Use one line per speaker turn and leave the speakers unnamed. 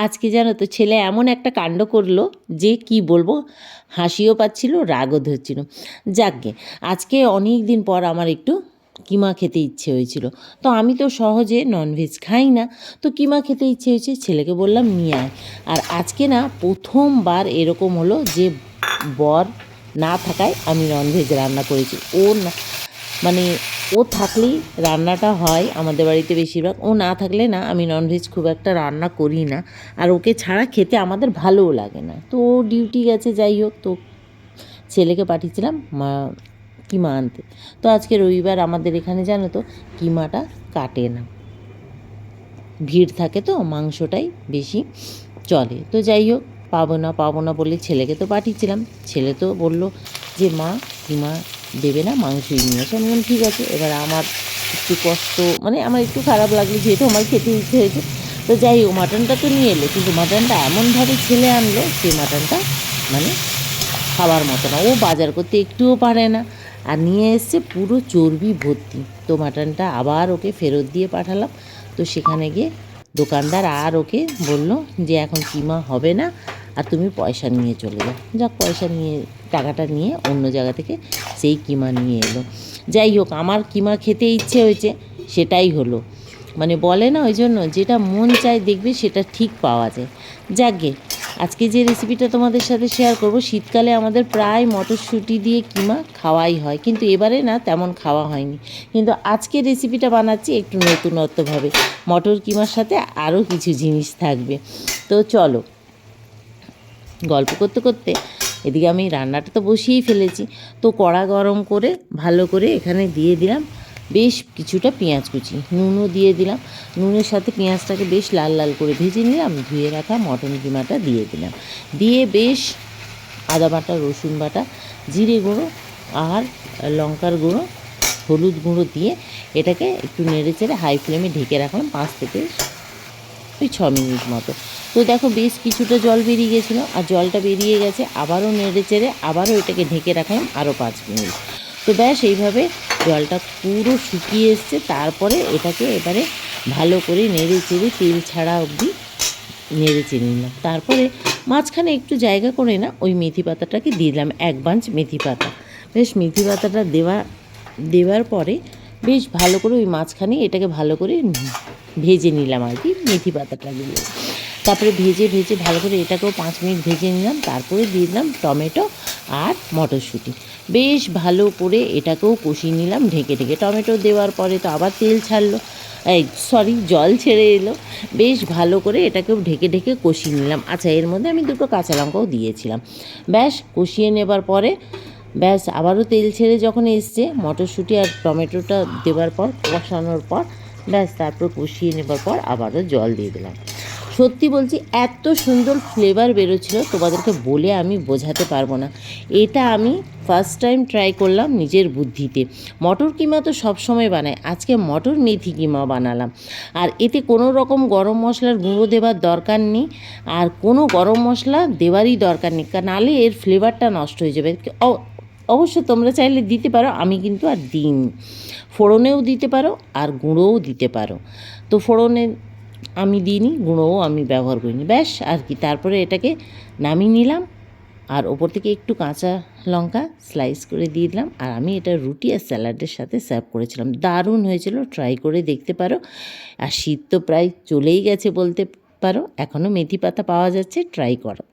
আজকে জানো তো ছেলে এমন একটা কাণ্ড করলো যে কি বলবো, হাসিও পাচ্ছিল, রাগও ধরছিল। যাকগে, আজকে অনেক দিন পর আমার একটু কিমা খেতে ইচ্ছে হয়েছিল। তো আমি তো সহজে ননভেজ খাই না, তো কিমা খেতে ইচ্ছে হয়েছে, ছেলেকে বললাম নিয়ে আয়। আর আজকে না প্রথমবার এরকম হলো যে বর না থাকায় আমি ননভেজ রান্না করেছি। ও না, মানে ও থাকলেই রান্নাটা হয় আমাদের বাড়িতে বেশিরভাগ, ও না থাকলে না আমি ননভেজ খুব একটা রান্না করি না। আর ওকে ছাড়া খেতে আমাদের ভালোও লাগে না। তো ও ডিউটি গেছে, যাই হোক, তো ছেলেকে পাঠিয়েছিলাম কিমা আনতে। তো আজকে রবিবার আমাদের এখানে জানো তো কিমাটা কাটে না, ভিড় থাকে তো মাংসটাই বেশি চলে। তো যাই হোক, পাবো না বলে ছেলেকে তো পাঠিয়েছিলাম। ছেলে তো বলল যে মা কিমা দেবে না, মাংসই নিয়ে এসে। আমি বললাম ঠিক আছে। এবার আমার একটু কষ্ট, মানে আমার একটু খারাপ লাগলো, যেহেতু আমার খেতে ইচ্ছে হয়েছে। তো যাই হোক, মাটনটা তো নিয়ে এলো, কিন্তু মাটনটা এমনভাবে ছেলে আনলো যে মাটনটা মানে খাবার মতো না। ও বাজার করতে একটুও পারে না, আর নিয়ে এসছে পুরো চর্বি ভর্তি। তো মাটনটা আবার ওকে ফেরত দিয়ে পাঠালাম। তো সেখানে গিয়ে দোকানদার আর ওকে বলল যে এখন কিমা হবে না, আর তুমি পয়সা নিয়ে চলে যাও। যাক, পয়সা নিয়ে, টাকাটা নিয়ে অন্য জায়গা থেকে সেই কিমা নিয়ে এলো। যাই হোক, আমার কিমা খেতে ইচ্ছে হয়েছে, সেটাই হলো। মানে বলে না, ওই জন্য যেটা মন চায় দেখবে সেটা ঠিক পাওয়া যায়। যাকগে, আজকে যে রেসিপিটা তোমাদের সাথে শেয়ার করব, শীতকালে আমাদের প্রায় মটরশুঁটি দিয়ে কিমা খাওয়াই হয়, কিন্তু এবারে না তেমন খাওয়া হয়নি। কিন্তু আজকে রেসিপিটা বানাচ্ছি একটু নতুনত্বভাবে, মটর কিমার সাথে আরও কিছু জিনিস থাকবে। তো চলো, গল্প করতে করতে এদিকে আমি রান্নাটা তো বসিয়েই ফেলেছি। তো কড়া গরম করে ভালো করে এখানে দিয়ে দিলাম বেশ কিছুটা পেঁয়াজ কুচি, নুনও দিয়ে দিলাম। নুনের সাথে পেঁয়াজটাকে বেশ লাল লাল করে ভেজে নিলাম। ধুয়ে রাখা মটন কিমাটা দিয়ে দিলাম, দিয়ে বেশ আদা বাটা, রসুন বাটা, জিরে গুঁড়ো আর লঙ্কার গুঁড়ো, হলুদ গুঁড়ো দিয়ে এটাকে একটু নেড়ে চেড়ে হাই ফ্লেমে ঢেকে রাখলাম 5 থেকে ওই 6 মিনিট মতো। তো দেখো বেশ কিছুটা জল বেরিয়ে গেছিলো, আর জলটা বেরিয়ে গেছে। আবারও নেড়ে চেড়ে আবারও এটাকে ঢেকে রাখলাম আরও 5 মিনিট। তো ব্যাস এইভাবে জলটা পুরো শুকিয়ে এসছে। তারপরে এটাকে এবারে ভালো করে নেড়ে চেড়ে তেল ছাড়া অবধি নেড়ে চেড়ে নিলাম। তারপরে মাঝখানে একটু জায়গা করে না ওই মেথি পাতাটাকে দিয়ে দিলাম, 1 বাঞ্চ মেথি পাতা। বেশ মেথি পাতাটা দেওয়ার পরে বেশ ভালো করে ওই মাঝখানে এটাকে ভালো করে ভেজে নিলাম আর কি, মেথি পাতাটা দিয়ে। তারপরে ভেজে ভালো করে এটাকেও 5 মিনিট ভেজে নিলাম। তারপরে দিয়ে দিলাম টমেটো আর মটরশুঁটি। বেশ ভালো করে এটাকেও কষিয়ে নিলাম ঢেকে ঢেকে। টমেটো দেওয়ার পরে তো আবার তেল ছাড়লো, জল ছেড়ে এলো। বেশ ভালো করে এটাকেও ঢেকে ঢেকে কষিয়ে নিলাম। আচ্ছা, এর মধ্যে আমি 2টো কাঁচা লঙ্কাও দিয়েছিলাম। ব্যাস কষিয়ে নেবার পরে ব্যাস আবারও তেল ছেড়ে যখন এসছে, মটরশুঁটি আর টমেটোটা দেওয়ার পর, কষানোর পর ব্যাস তারপর কষিয়ে নেবার পর আবারও জল দিয়ে দিলাম। সত্যি বলছি, এত সুন্দর ফ্লেভার বেরোচ্ছিল, তোমাদেরকে বলে আমি বোঝাতে পারবো না। এটা আমি ফার্স্ট টাইম ট্রাই করলাম নিজের বুদ্ধিতে। মটর কিমা তো সবসময় বানাই, আজকে মটর মেথি কিমা বানালাম। আর এতে কোনো রকম গরম মশলার গুঁড়ো দেওয়ার দরকার নেই, আর কোনো গরম মশলা দেওয়ারই দরকার নেই, নাহলে এর ফ্লেভারটা নষ্ট হয়ে যাবে। অবশ্য তোমরা চাইলে দিতে পারো, আমি কিন্তু আর দিইনি। ফোড়নেও দিতে পারো আর গুঁড়োও দিতে পারো। তো ফোড়নে আমি দিইনি, গুঁড়োও আমি ব্যবহার করিনি। ব্যাস আর কি, তারপরে এটাকে নামিয়ে নিলাম, আর ওপর থেকে একটু কাঁচা লঙ্কা স্লাইস করে দিয়ে দিলাম। আর আমি এটা রুটি আর স্যালাডের সাথে সার্ভ করেছিলাম। দারুণ হয়েছিল, ট্রাই করে দেখতে পারো। আর শীত তো প্রায় চলেই গেছে বলতে পারো, এখনও মেথি পাতা পাওয়া যাচ্ছে, ট্রাই করো।